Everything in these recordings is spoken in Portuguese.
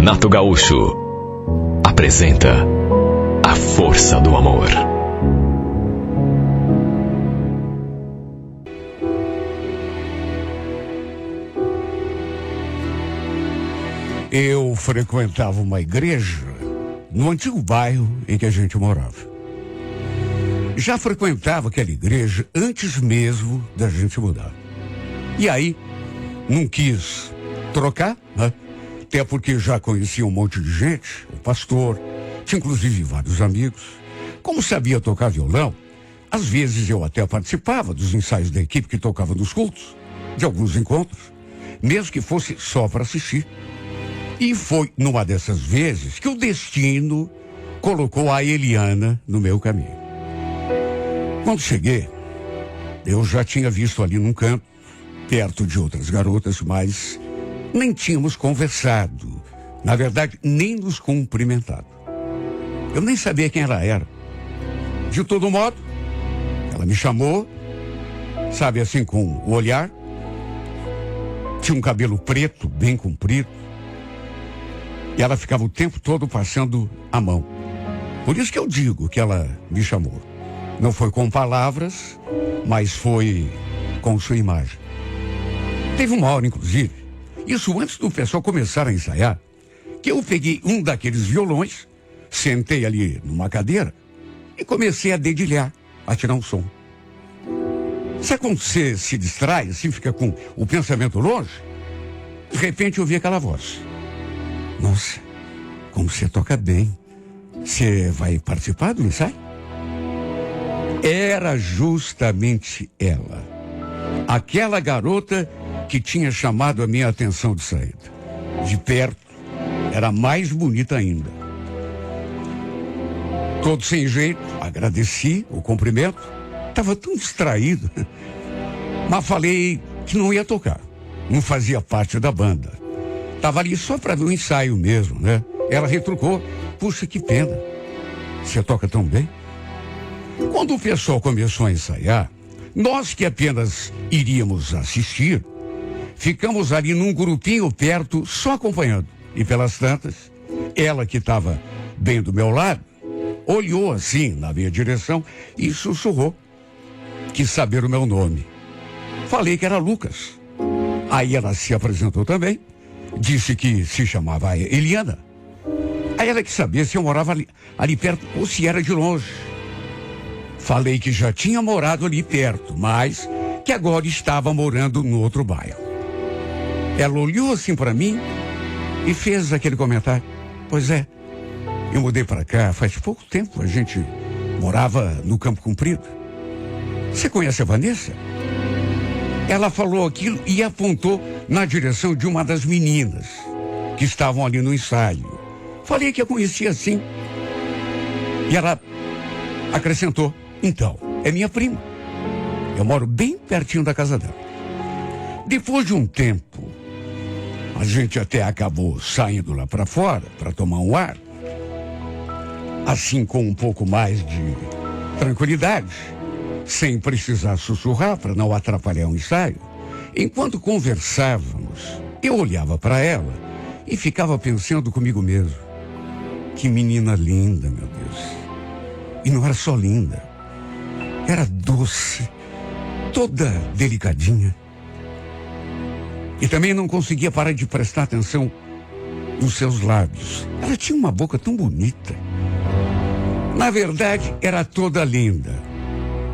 Renato Gaúcho apresenta A Força do Amor. Eu frequentava uma igreja no antigo bairro em que a gente morava. Já frequentava aquela igreja antes mesmo da gente mudar. E aí, não quis trocar, né? Até porque já conhecia um monte de gente, o pastor, tinha inclusive vários amigos. Como sabia tocar violão, às vezes eu até participava dos ensaios da equipe que tocava nos cultos, de alguns encontros, mesmo que fosse só para assistir. E foi numa dessas vezes que o destino colocou a Eliana no meu caminho. Quando cheguei, eu já tinha visto ali num canto, perto de outras garotas, mas nem tínhamos conversado. Na verdade, nem nos cumprimentado. Eu nem sabia quem ela era. De todo modo, ela me chamou, sabe assim, com o olhar. Tinha um cabelo preto, bem comprido. E ela ficava o tempo todo passando a mão. Por isso que eu digo que ela me chamou. Não foi com palavras, mas foi com sua imagem. Teve uma hora, inclusive, isso antes do pessoal começar a ensaiar, que eu peguei um daqueles violões, sentei ali numa cadeira e comecei a dedilhar, a tirar um som. Sabe quando você se distrai, assim, fica com o pensamento longe? De repente eu vi aquela voz. Nossa, como você toca bem. Você vai participar do ensaio? Era justamente ela. Aquela garota que tinha chamado a minha atenção de saída. De perto, era mais bonita ainda. Todo sem jeito, agradeci o cumprimento. Estava tão distraído. Mas falei que não ia tocar. Não fazia parte da banda. Estava ali só para ver o ensaio mesmo, né? Ela retrucou. Puxa, que pena. Você toca tão bem. Quando o pessoal começou a ensaiar, nós que apenas iríamos assistir, ficamos ali num grupinho perto, só acompanhando. E pelas tantas, ela que estava bem do meu lado, olhou assim na minha direção e sussurrou. Quis saber o meu nome. Falei que era Lucas. Aí ela se apresentou também. Disse que se chamava Eliana. Aí ela quis saber se eu morava ali perto ou se era de longe. Falei que já tinha morado ali perto, mas que agora estava morando no outro bairro. Ela olhou assim para mim e fez aquele comentário. Pois é, eu mudei para cá faz pouco tempo, a gente morava no Campo Comprido. Você conhece a Vanessa? Ela falou aquilo e apontou na direção de uma das meninas que estavam ali no ensaio. Falei que a conhecia sim. E ela acrescentou, então, é minha prima. Eu moro bem pertinho da casa dela. Depois de um tempo, a gente até acabou saindo lá para fora para tomar um ar. Assim, com um pouco mais de tranquilidade, sem precisar sussurrar para não atrapalhar o ensaio. Enquanto conversávamos, eu olhava para ela e ficava pensando comigo mesmo. Que menina linda, meu Deus. E não era só linda. Era doce, toda delicadinha. E também não conseguia parar de prestar atenção nos seus lábios. Ela tinha uma boca tão bonita. Na verdade, era toda linda.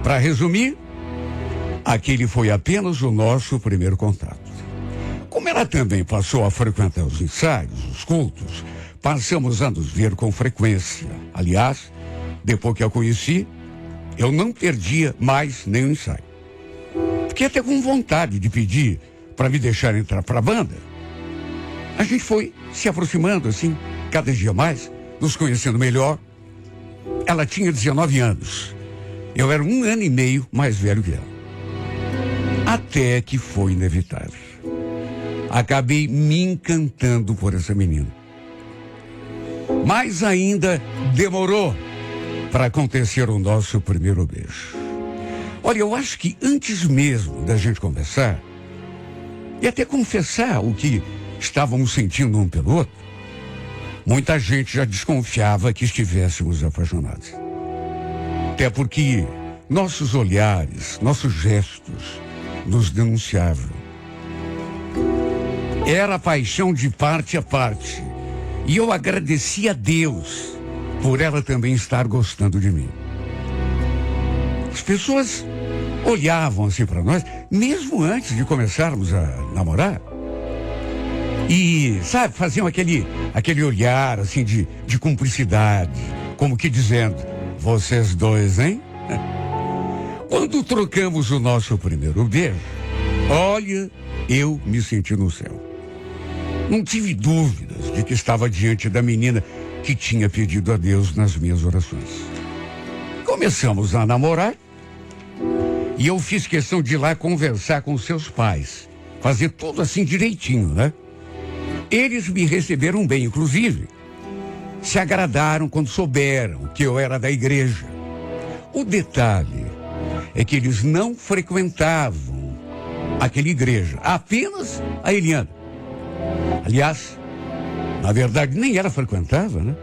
Para resumir, aquele foi apenas o nosso primeiro contato. Como ela também passou a frequentar os ensaios, os cultos, passamos a nos ver com frequência. Aliás, depois que a conheci, eu não perdia mais nenhum ensaio. Fiquei até com vontade de pedir para me deixar entrar para a banda. A gente foi se aproximando assim, cada dia mais, nos conhecendo melhor. Ela tinha 19 anos. Eu era 1 ano e meio mais velho que ela. Até que foi inevitável. Acabei me encantando por essa menina. Mas ainda demorou para acontecer o nosso primeiro beijo. Olha, eu acho que antes mesmo da gente conversar, e até confessar o que estávamos sentindo um pelo outro, Muita gente já desconfiava que estivéssemos apaixonados. Até porque nossos olhares, nossos gestos nos denunciavam. Era paixão de parte a parte. E eu agradeci a Deus por ela também estar gostando de mim. As pessoas olhavam assim para nós, mesmo antes de começarmos a namorar. E, sabe, faziam aquele olhar assim de cumplicidade, como que dizendo, vocês dois, hein? Quando trocamos o nosso primeiro beijo, olha, eu me senti no céu. Não tive dúvidas de que estava diante da menina que tinha pedido a Deus nas minhas orações. Começamos a namorar e eu fiz questão de ir lá conversar com seus pais, fazer tudo assim direitinho, né? Eles me receberam bem, inclusive se agradaram quando souberam que eu era da igreja. O detalhe é que eles não frequentavam aquela igreja, apenas a Eliana. Aliás, na verdade nem ela frequentava, né?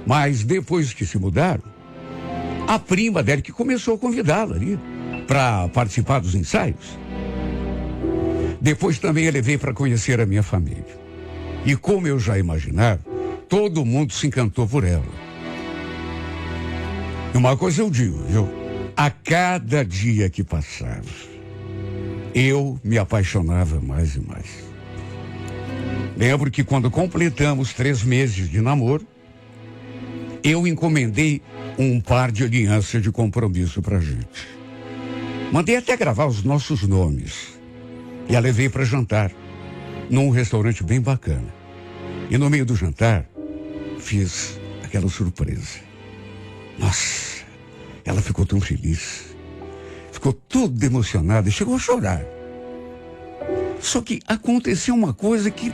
Mas depois que se mudaram, a prima dela que começou a convidá-la ali para participar dos ensaios. Depois também eu levei para conhecer a minha família. E como eu já imaginava, todo mundo se encantou por ela. E uma coisa eu digo, viu? A cada dia que passava, eu me apaixonava mais e mais. Lembro que quando completamos 3 meses de namoro, eu encomendei um par de alianças de compromisso pra gente. Mandei até gravar os nossos nomes. E a levei para jantar, num restaurante bem bacana. E no meio do jantar, fiz aquela surpresa. Nossa, ela ficou tão feliz. Ficou toda emocionada e chegou a chorar. Só que aconteceu uma coisa que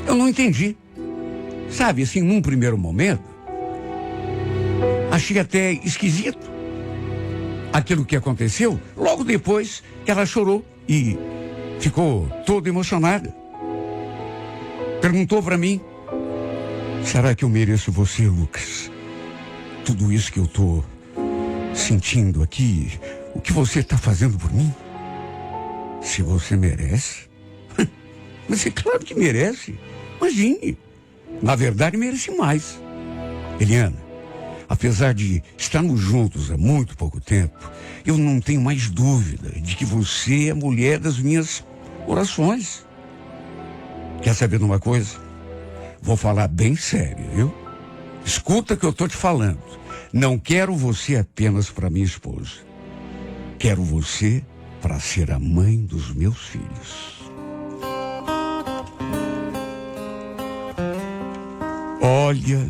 eu não entendi. Sabe, assim, num primeiro momento, achei até esquisito aquilo que aconteceu. Logo depois, ela chorou e ficou toda emocionada. Perguntou para mim, será que eu mereço você, Lucas? Tudo isso que eu tô sentindo aqui, o que você tá fazendo por mim? Se você merece? Mas é claro que merece. Imagine. Na verdade, merece mais. Eliana, apesar de estarmos juntos há muito pouco tempo, eu não tenho mais dúvida de que você é a mulher das minhas orações. Quer saber de uma coisa? Vou falar bem sério, viu? Escuta o que eu tô te falando. Não quero você apenas para minha esposa. Quero você para ser a mãe dos meus filhos. Olha,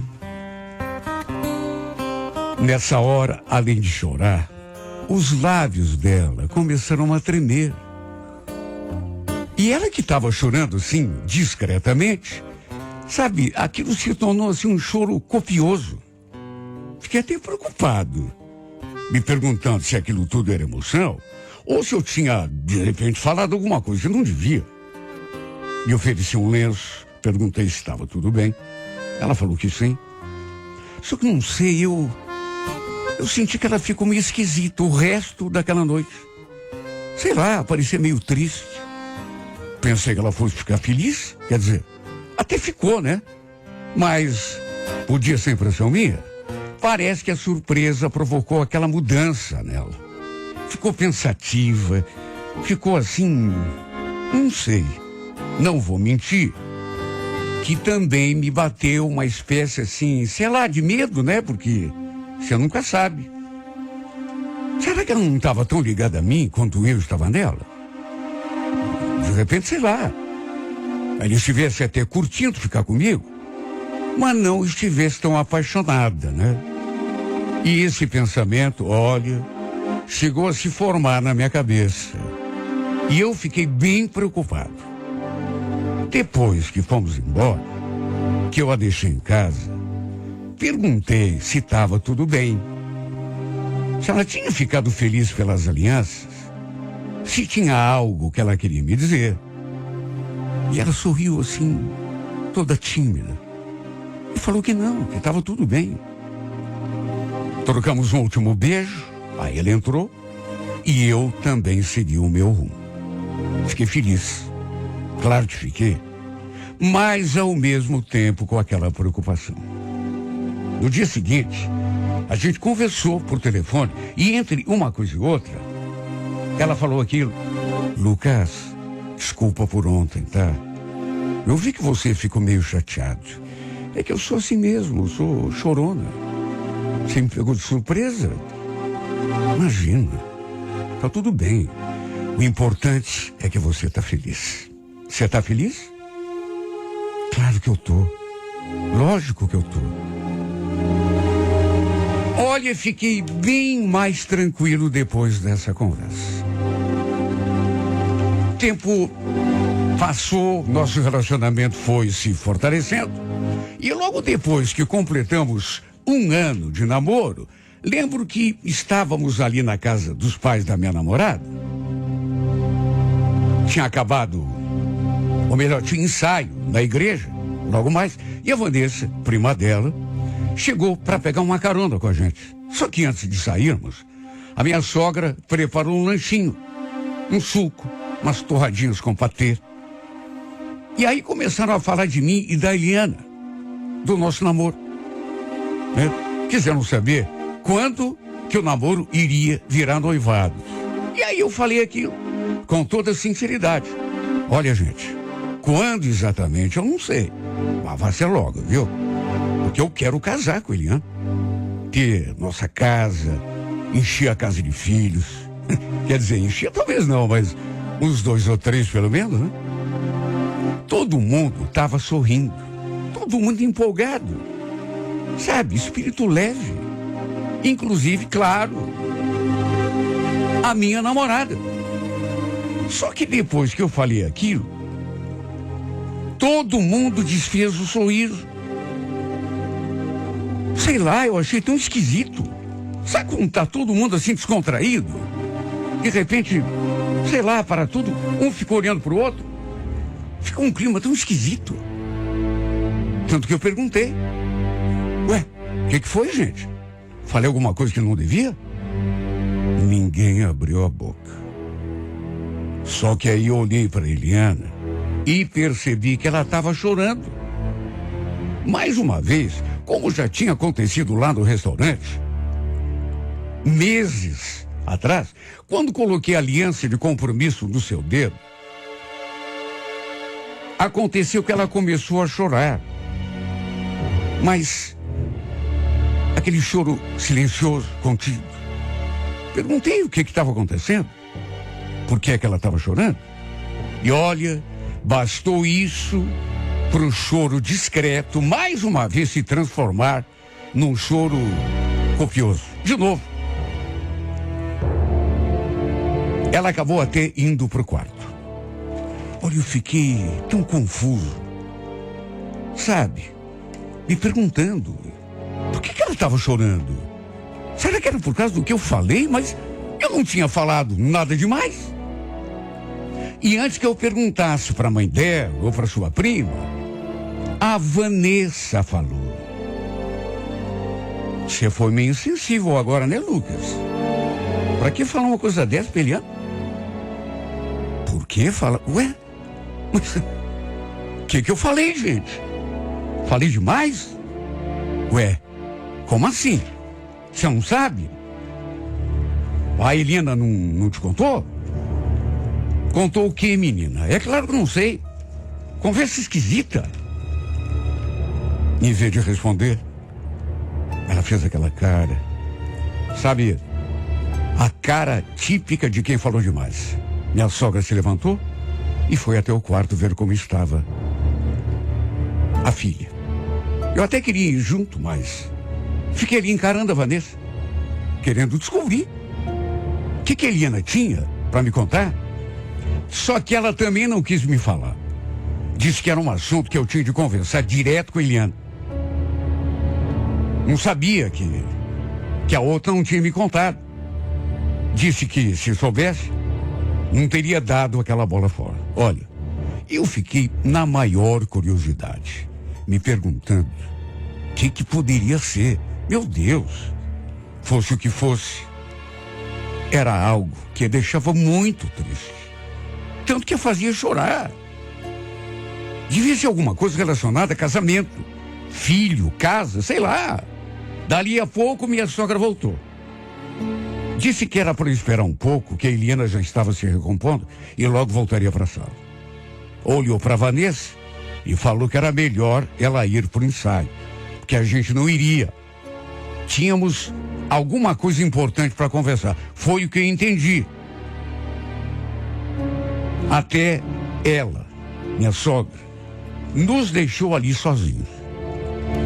nessa hora, além de chorar, os lábios dela começaram a tremer. E ela que estava chorando assim, discretamente, sabe, aquilo se tornou assim um choro copioso. Fiquei até preocupado, me perguntando se aquilo tudo era emoção, ou se eu tinha, de repente, falado alguma coisa que não devia. Me ofereci um lenço, perguntei se estava tudo bem. Ela falou que sim. Só que não sei, eu senti que ela ficou meio esquisita o resto daquela noite. Sei lá, parecia meio triste. Pensei que ela fosse ficar feliz, quer dizer, até ficou, né? Mas podia ser impressão minha. Parece que a surpresa provocou aquela mudança nela. Ficou pensativa, ficou assim, não sei, não vou mentir, que também me bateu uma espécie assim, sei lá, de medo, né? Porque você nunca sabe. Será que ela não estava tão ligada a mim quanto eu estava nela? De repente, sei lá, ela estivesse até curtindo ficar comigo, mas não estivesse tão apaixonada, né? E esse pensamento, olha, chegou a se formar na minha cabeça. E eu fiquei bem preocupado. Depois que fomos embora, que eu a deixei em casa, perguntei se estava tudo bem. Se ela tinha ficado feliz pelas alianças, se tinha algo que ela queria me dizer. E ela sorriu assim, toda tímida. E falou que não, que estava tudo bem. Trocamos um último beijo, aí ele entrou e eu também segui o meu rumo. Fiquei feliz, claro que fiquei, mas ao mesmo tempo com aquela preocupação. No dia seguinte, a gente conversou por telefone e entre uma coisa e outra, ela falou aquilo: Lucas, desculpa por ontem, tá? Eu vi que você ficou meio chateado. É que eu sou assim mesmo, eu sou chorona. Você me pegou de surpresa? Imagina, tá tudo bem. O importante é que você tá feliz. Você tá feliz? Claro que eu tô. Lógico que eu tô. Olha, fiquei bem mais tranquilo depois dessa conversa. O tempo passou, nosso relacionamento foi se fortalecendo. E logo depois que completamos 1 ano de namoro, lembro que estávamos ali na casa dos pais da minha namorada. Tinha acabado, ou melhor, tinha ensaio na igreja, logo mais. E a Vanessa, prima dela, chegou para pegar uma carona com a gente. Só que antes de sairmos, a minha sogra preparou um lanchinho, um suco, umas torradinhas com patê. E aí começaram a falar de mim e da Eliana, do nosso namoro. Quiseram saber quando que o namoro iria virar noivado. E aí eu falei aquilo, com toda sinceridade. Olha, gente, quando exatamente eu não sei, mas vai ser logo, viu? Porque eu quero casar com a Eliana, ter nossa casa, encher a casa de filhos. Quer dizer, encher talvez não, mas uns 2 ou 3 pelo menos, né? Todo mundo estava sorrindo, todo mundo empolgado, sabe, espírito leve. Inclusive, claro, a minha namorada. Só que depois que eu falei aquilo, todo mundo desfez o sorriso. Sei lá, eu achei tão esquisito. Sabe quando tá todo mundo assim descontraído? De repente, sei lá, para tudo, um ficou olhando pro outro. Ficou um clima tão esquisito. Tanto que eu perguntei: ué, o que foi, gente? Falei alguma coisa que não devia? Ninguém abriu a boca. Só que aí eu olhei para Eliana e percebi que ela estava chorando. Mais uma vez, como já tinha acontecido lá no restaurante, meses atrás, quando coloquei a aliança de compromisso no seu dedo, aconteceu que ela começou a chorar. Mas aquele choro silencioso, contido. Perguntei o que estava acontecendo, por que é que ela estava chorando. E olha, bastou isso para o choro discreto mais uma vez se transformar num choro copioso. De novo. Ela acabou até indo para o quarto. Olha, eu fiquei tão confuso, sabe? Me perguntando, por que ela estava chorando? Será que era por causa do que eu falei? Mas eu não tinha falado nada demais. E antes que eu perguntasse para a mãe dela ou para sua prima, a Vanessa falou: você foi meio insensível agora, né, Lucas? Para que falar uma coisa dessa, Eliana? Por que falar? Ué? Mas o que eu falei, gente? Falei demais? Ué, como assim? Você não sabe? A Eliana não te contou? Contou o quê, menina? É claro que não sei. Conversa esquisita. Em vez de responder, ela fez aquela cara. Sabe, a cara típica de quem falou demais. Minha sogra se levantou e foi até o quarto ver como estava a filha. Eu até queria ir junto, mas fiquei ali encarando a Vanessa, querendo descobrir o que a Eliana tinha para me contar. Só que ela também não quis me falar. Disse que era um assunto que eu tinha de conversar direto com a Eliana. Não sabia que a outra não tinha me contado. Disse que, se soubesse, não teria dado aquela bola fora. Olha, eu fiquei na maior curiosidade, me perguntando que poderia ser? Meu Deus, fosse o que fosse, era algo que a deixava muito triste. Tanto que a fazia chorar. Devia ser alguma coisa relacionada a casamento, filho, casa, sei lá. Dali a pouco minha sogra voltou. Disse que era para esperar um pouco, que a Eliana já estava se recompondo e logo voltaria para a sala. Olhou para Vanessa e falou que era melhor ela ir para o ensaio, porque a gente não iria. Tínhamos alguma coisa importante para conversar. Foi o que eu entendi. Até ela, minha sogra, nos deixou ali sozinhos.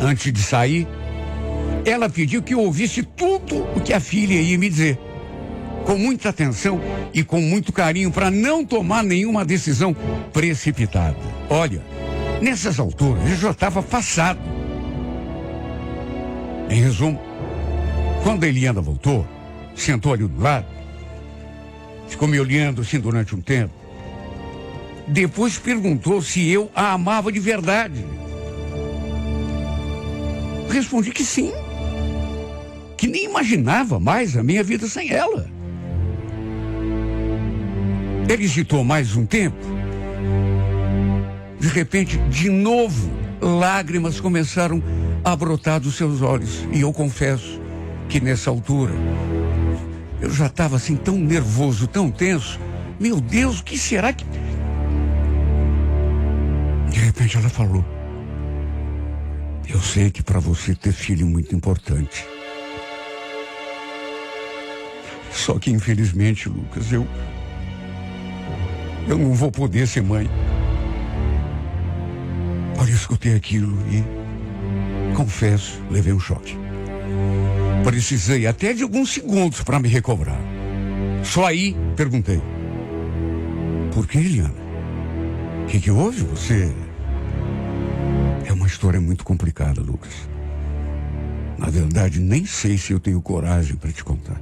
Antes de sair, ela pediu que eu ouvisse tudo o que a filha ia me dizer, com muita atenção e com muito carinho, para não tomar nenhuma decisão precipitada. Olha, nessas alturas eu já estava passado. Em resumo, quando a Eliana voltou, sentou ali do lado, ficou me olhando assim durante um tempo. Depois perguntou se eu a amava de verdade. Respondi que sim, que nem imaginava mais a minha vida sem ela. Ele hesitou mais um tempo. De repente, de novo, lágrimas começaram a brotar dos seus olhos. E eu confesso que nessa altura, eu já estava assim tão nervoso, tão tenso. Meu Deus, o que será que... De repente ela falou: eu sei que para você ter filho é muito importante. Só que infelizmente, Lucas, eu não vou poder ser mãe. Olha, eu escutei aquilo e, confesso, levei um choque. Precisei até de alguns segundos para me recobrar. Só aí perguntei: por que, Eliana? O que houve? Você... É uma história muito complicada, Lucas. Na verdade, nem sei se eu tenho coragem para te contar.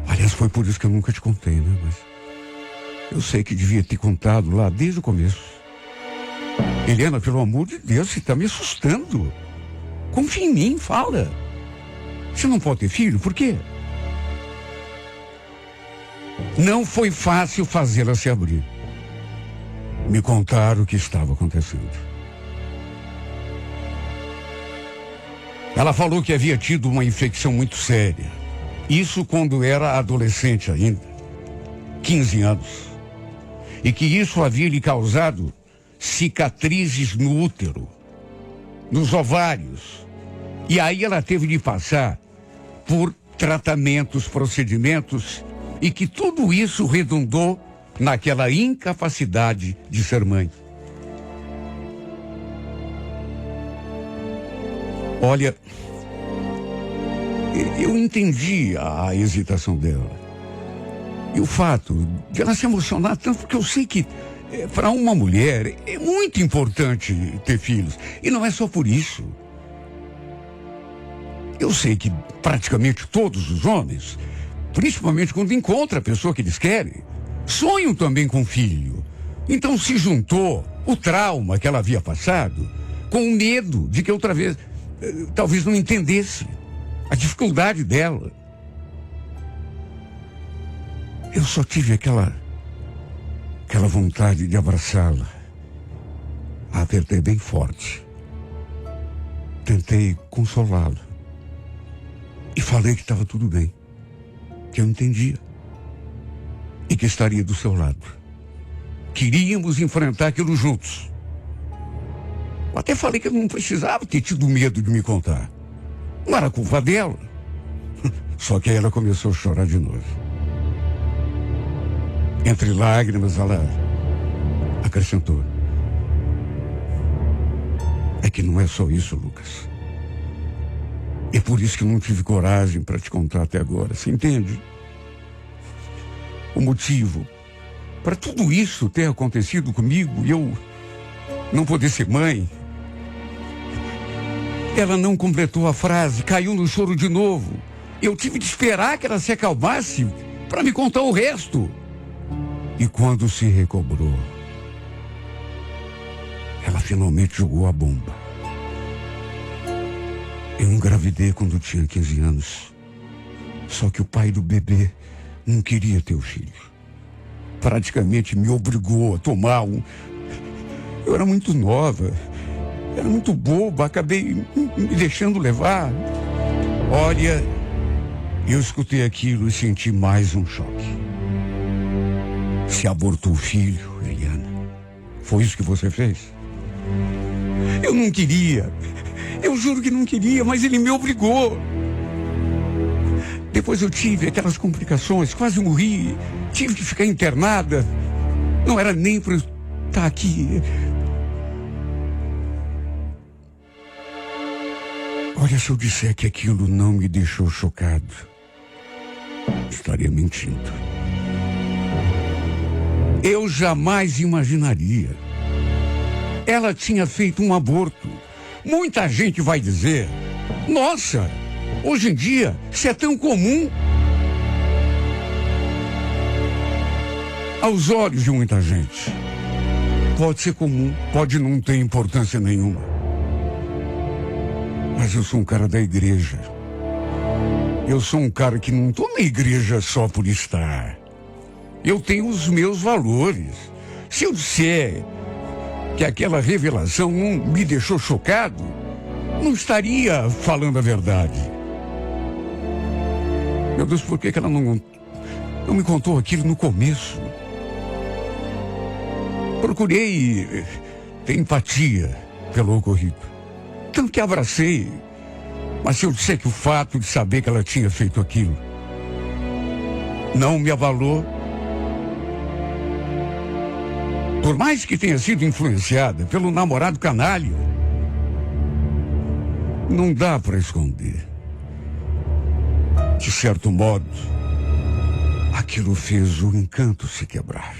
Aliás, foi por isso que eu nunca te contei, né? Mas eu sei que devia ter contado lá desde o começo. Eliana, pelo amor de Deus, você está me assustando. Confia em mim, fala. Você não pode ter filho, por quê? Não foi fácil fazê-la se abrir. Me contaram o que estava acontecendo. Ela falou que havia tido uma infecção muito séria. Isso quando era adolescente ainda, 15 anos. E que isso havia lhe causado cicatrizes no útero, nos ovários. E aí ela teve de passar por tratamentos, procedimentos, e que tudo isso redundou naquela incapacidade de ser mãe. Olha, eu entendi a hesitação dela. E o fato de ela se emocionar tanto, porque eu sei que para uma mulher é muito importante ter filhos. E não é só por isso. Eu sei que praticamente todos os homens, principalmente quando encontram a pessoa que eles querem, sonham também com filho. Então se juntou o trauma que ela havia passado com o medo de que outra vez talvez não entendesse a dificuldade dela. Eu só tive aquela vontade de abraçá-la. A apertei bem forte. Tentei consolá-la. E falei que estava tudo bem. Que eu entendia. E que estaria do seu lado. Queríamos enfrentar aquilo juntos. Eu até falei que eu não precisava ter tido medo de me contar. Não era culpa dela. Só que aí ela começou a chorar de novo. Entre lágrimas, ela acrescentou: é que não é só isso, Lucas. É por isso que eu não tive coragem para te contar até agora. Você entende? O motivo para tudo isso ter acontecido comigo e eu não poder ser mãe. Ela não completou a frase, caiu no choro de novo. Eu tive de esperar que ela se acalmasse para me contar o resto. E quando se recobrou, ela finalmente jogou a bomba. Eu engravidei quando tinha 15 anos. Só que o pai do bebê não queria ter o filho. Praticamente me obrigou a tomar um... Eu era muito nova, era muito boba, acabei me deixando levar. Olha, eu escutei aquilo e senti mais um choque. Se abortou o filho, Eliana. Foi isso que você fez? Eu não queria. Eu juro que não queria, mas ele me obrigou. Depois eu tive aquelas complicações, quase morri. Tive que ficar internada. Não era nem para eu estar aqui. Olha, se eu disser que aquilo não me deixou chocado, estaria mentindo. Eu jamais imaginaria. Ela tinha feito um aborto. Muita gente vai dizer: nossa, hoje em dia isso é tão comum. Aos olhos de muita gente, pode ser comum, pode não ter importância nenhuma. Mas eu sou um cara da igreja. Eu sou um cara que não estou na igreja só por estar. Eu tenho os meus valores. Se eu disser que aquela revelação não me deixou chocado, não estaria falando a verdade. Meu Deus, por que ela não me contou aquilo no começo? Procurei ter empatia pelo ocorrido. Tanto que abracei. Mas se eu disser que o fato de saber que ela tinha feito aquilo não me abalou, por mais que tenha sido influenciada pelo namorado canalha, não dá para esconder. De certo modo, aquilo fez o encanto se quebrar.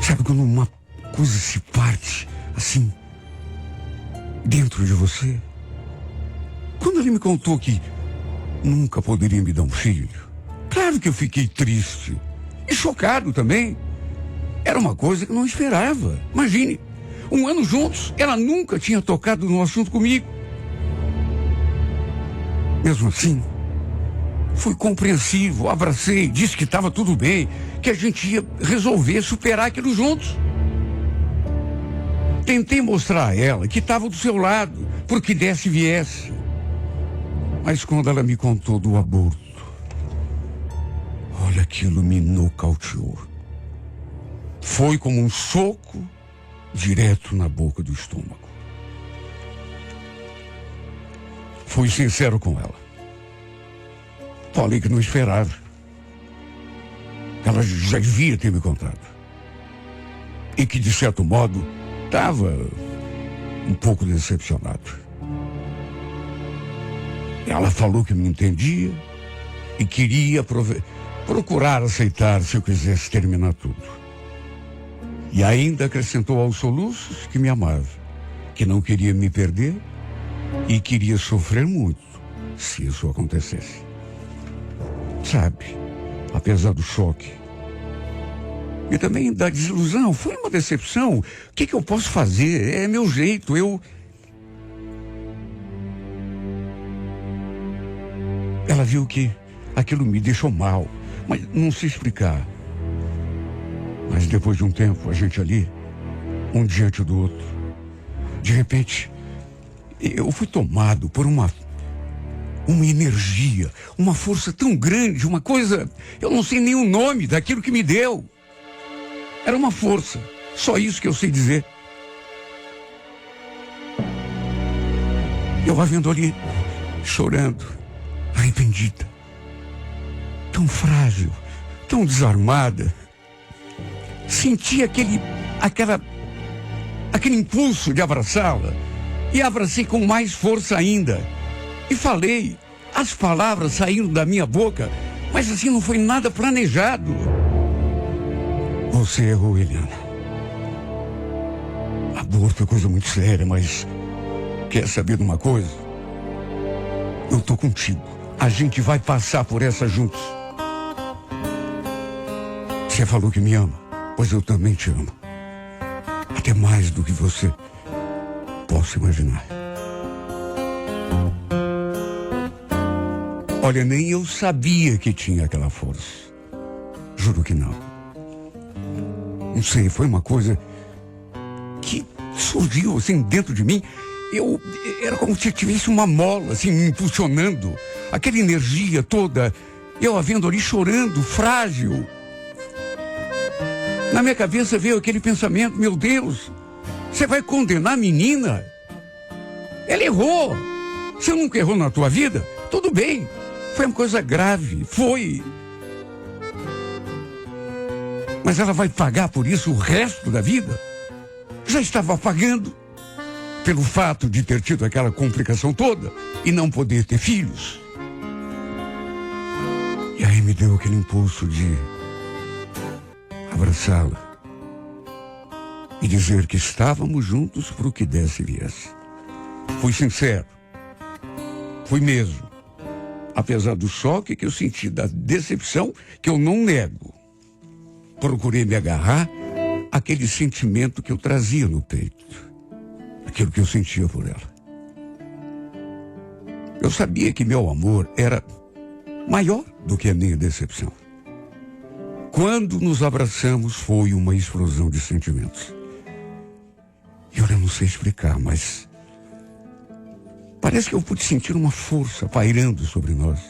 Sabe quando uma coisa se parte, assim, dentro de você? Quando ele me contou que nunca poderia me dar um filho, claro que eu fiquei triste e chocado também. Era uma coisa que eu não esperava. Imagine, 1 ano juntos, ela nunca tinha tocado no assunto comigo. Mesmo assim, fui compreensivo, abracei, disse que estava tudo bem, que a gente ia resolver, superar aquilo juntos. Tentei mostrar a ela que estava do seu lado, porque desse e viesse. Mas quando ela me contou do aborto, olha, aquilo me nocauteou. Foi como um soco direto na boca do estômago. Fui sincero com ela. Falei que não esperava. Ela já devia ter me contado. E que, de certo modo, estava um pouco decepcionado. Ela falou que me entendia e queria procurar aceitar se eu quisesse terminar tudo. E ainda acrescentou aos soluços que me amava, que não queria me perder e queria sofrer muito se isso acontecesse. Sabe, apesar do choque e também da desilusão, foi uma decepção. O que eu posso fazer? É meu jeito, Ela viu que aquilo me deixou mal, mas não sei explicar. Mas depois de um tempo, a gente ali, um diante do outro, de repente, eu fui tomado por uma energia, uma força tão grande, uma coisa, eu não sei nem o nome daquilo que me deu. Era uma força, só isso que eu sei dizer. Eu a vendo ali, chorando, arrependida, tão frágil, tão desarmada. Senti aquele impulso de abraçá-la e abracei com mais força ainda. E falei, as palavras saíram da minha boca, mas assim não foi nada planejado. Você errou, Eliana. Aborto é coisa muito séria, mas quer saber de uma coisa? Eu tô contigo. A gente vai passar por essa juntos. Você falou que me ama. Pois eu também te amo. Até mais do que você possa imaginar. Olha, nem eu sabia que tinha aquela força. Juro que não. Não sei, foi uma coisa que surgiu assim dentro de mim. Era como se tivesse uma mola assim me impulsionando. Aquela energia toda, eu a vendo ali chorando, frágil. Na minha cabeça veio aquele pensamento: meu Deus, você vai condenar a menina? Ela errou. Você nunca errou na tua vida? Tudo bem. Foi uma coisa grave, foi. Mas ela vai pagar por isso o resto da vida? Já estava pagando pelo fato de ter tido aquela complicação toda e não poder ter filhos. E aí me deu aquele impulso de abraçá-la e dizer que estávamos juntos para o que desse e viesse. Fui sincero. Fui mesmo. Apesar do choque que eu senti, da decepção que eu não nego. Procurei me agarrar àquele sentimento que eu trazia no peito. Aquilo que eu sentia por ela. Eu sabia que meu amor era maior do que a minha decepção. Quando nos abraçamos, foi uma explosão de sentimentos. E eu não sei explicar, mas parece que eu pude sentir uma força pairando sobre nós.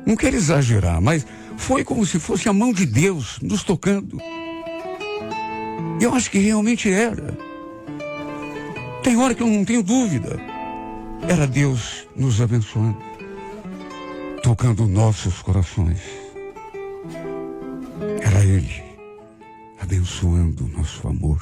Não quero exagerar, mas foi como se fosse a mão de Deus nos tocando. Eu acho que realmente era. Tem hora que eu não tenho dúvida. Era Deus nos abençoando, tocando nossos corações. Era Ele abençoando o nosso amor.